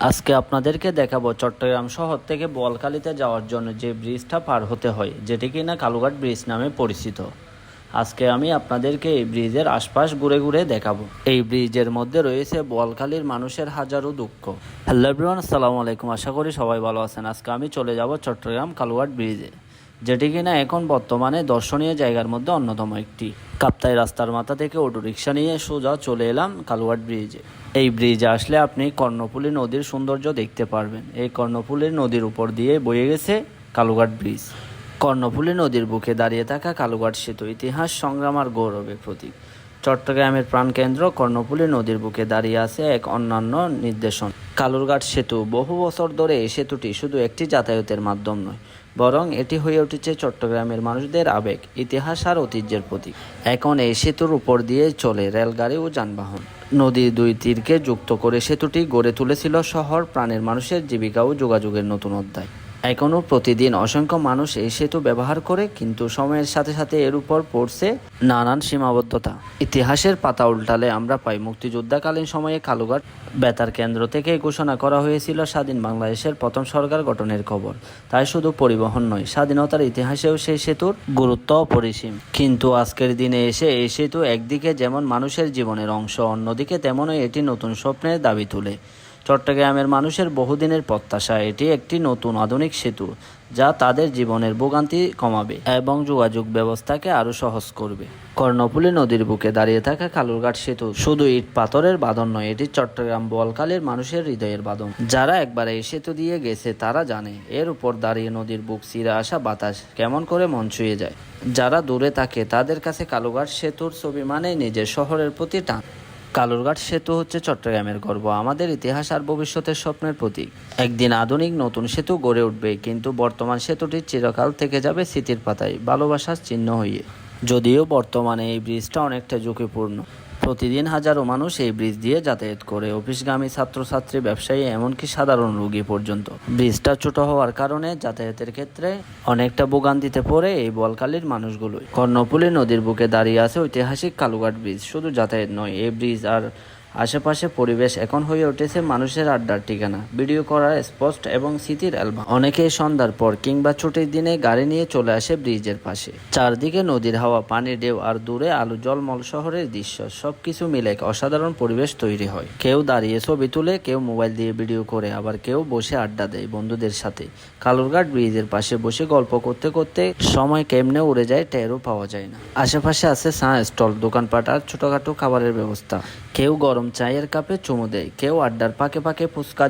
আজকে আপনাদেরকে দেখাবো চট্টগ্রাম শহর থেকে বোয়ালখালীতে যাওয়ার জন্য যে ব্রিজটা পার হতে হয়, যেটি কিনা কালুঘাট ব্রিজ নামে পরিচিত। আজকে আমি আপনাদেরকে এই ব্রিজের আশপাশ ঘুরে ঘুরে দেখাবো। এই ব্রিজের মধ্যে রয়েছে বোয়ালখালীর মানুষের হাজারো দুঃখ। হ্যালো এভরিওয়ান, আসসালামু আলাইকুম। আশা করি সবাই ভালো আছেন। আজকে আমি চলে যাব চট্টগ্রাম কালুঘাট ব্রিজে, যেটি কিনা এখন বর্তমানে দর্শনীয় জায়গার মধ্যে অন্যতম একটি। কাপ্তাই রাস্তার মাথা থেকে অটোরিকশা নিয়ে সোজা চলে এলাম কালুঘাট ব্রিজে। এই ব্রিজে আসলে আপনি কর্ণফুলী নদীর সৌন্দর্য দেখতে পারবেন। এই কর্ণফুলী নদীর উপর দিয়ে বয়ে গেছে কালুঘাট ব্রিজ। কর্ণফুলী নদীর বুকে দাঁড়িয়ে থাকা কালুঘাট সেতু ইতিহাস, সংগ্রাম আর গৌরবের প্রতীক। চট্টগ্রামের প্রাণকেন্দ্র কর্ণফুলী নদীর বুকে দাঁড়িয়ে আছে এক অন্যান্য নির্দেশন। কালুরঘাট সেতু। বহু বছর ধরে এই সেতুটি শুধু একটি যাতায়াতের মাধ্যম নয়, বরং এটি হয়ে উঠেছে চট্টগ্রামের মানুষদের আবেগ, ইতিহাস আর ঐতিহ্যের প্রতীক। এখন এই সেতুর উপর দিয়ে চলে রেলগাড়ি ও যানবাহন। নদীর দুই তীরকে যুক্ত করে সেতুটি গড়ে তুলেছিল শহর প্রাণের মানুষের জীবিকা ও যোগাযোগের নতুন অধ্যায়। এখনও প্রতিদিন অসংখ্য মানুষ এই সেতু ব্যবহার করে, কিন্তু সময়ের সাথে সাথে এর উপর পড়ছে নানান সীমাবদ্ধতা। ইতিহাসের পাতা উল্টালে আমরা পাই মুক্তিযুদ্ধকালীন সময়ে কালুঘাট বেতার কেন্দ্র থেকে ঘোষণা করা হয়েছিল স্বাধীন বাংলাদেশের প্রথম সরকার গঠনের খবর। তাই শুধু পরিবহন নয়, স্বাধীনতার ইতিহাসেও সেই সেতুর গুরুত্ব অপরিসীম। কিন্তু আজকের দিনে এসে এই সেতু একদিকে যেমন মানুষের জীবনের অংশ, অন্যদিকে তেমনই এটি নতুন স্বপ্নের দাবি তুলে। চট্টগ্রামের মানুষের বহুদিনের প্রত্যাশা এটি একটি নতুন আধুনিক সেতু, যা তাদের জীবনের ভোগান্তি কমাবে এবং যোগাযোগ ব্যবস্থাকে আরও সহজ করবে। কর্ণফুলী নদীর বুকে দাঁড়িয়ে থাকা কালুরঘাট সেতু শুধু ইট পাথরের বাঁধন নয়, এটি চট্টগ্রাম বোয়ালখালীর মানুষের হৃদয়ের বাঁধন। যারা একবার এই সেতু দিয়ে গেছে তারা জানে এর উপর দাঁড়িয়ে নদীর বুক চিরে আসা বাতাস কেমন করে মন ছুঁয়ে যায়। যারা দূরে থাকে তাদের কাছে কালুরঘাট সেতুর ছবি মানে নিজের শহরের প্রতি টান। কালুরঘাট সেতু হচ্ছে চট্টগ্রামের গর্ব, আমাদের ইতিহাস আর ভবিষ্যতের স্বপ্নের প্রতীক। একদিন আধুনিক নতুন সেতু গড়ে উঠবে, কিন্তু বর্তমান সেতুটি চিরকাল থেকে যাবে স্মৃতির পাতায়, ভালোবাসার চিহ্ন হয়ে। যদিও বর্তমানে এই ব্রিজটা অনেকটা ঝুঁকিপূর্ণ। প্রতিদিন হাজারো মানুষ এই ব্রিজ দিয়ে যাতায়াত করে, অফিসগামী, ছাত্রছাত্রী, ব্যবসায়ী, এমনকি সাধারণ রোগী পর্যন্ত। ব্রিজটা ছোট হওয়ার কারণে যাতায়াতের ক্ষেত্রে অনেকটা ভোগান্তিতে পড়ে এই বোয়ালখালীর মানুষগুলোই। কর্ণফুলী নদীর বুকে দাঁড়িয়ে আছে ঐতিহাসিক কালুঘাট ব্রিজ। শুধু যাতায়াত নয়, এই ব্রিজ আর আশেপাশে পরিবেশ এখন হয়ে উঠেছে মানুষের আড্ডার ঠিকানা, ভিডিও করার স্পট এবং স্মৃতির অ্যালবাম। অনেকেই সন্ধ্যার পর কিংবা ছুটির দিনে গাড়ি নিয়ে চলে আসে ব্রিজের পাশে। চারদিকে নদীর হাওয়া, পানির ঢেউ আর দূরে আলো জলমল শহরের দৃশ্য, সবকিছু মিলে এক অসাধারণ পরিবেশ তৈরি হয়। কেউ দাঁড়িয়ে ছবি তুলে, কেউ মোবাইল দিয়ে ভিডিও করে, আবার কেউ বসে আড্ডা দেয় বন্ধুদের সাথে। কালুরঘাট ব্রিজের পাশে বসে গল্প করতে করতে সময় কেমনে উড়ে যায় টেরও পাওয়া যায় না। আশেপাশে আছে চা স্টল, দোকানপাট আর ছোটখাটো খাবারের ব্যবস্থা। কেউ গরম চায়ের কাপে চুমু দেয়, কেউ আড্ডার পাকে পাকে ফুচকা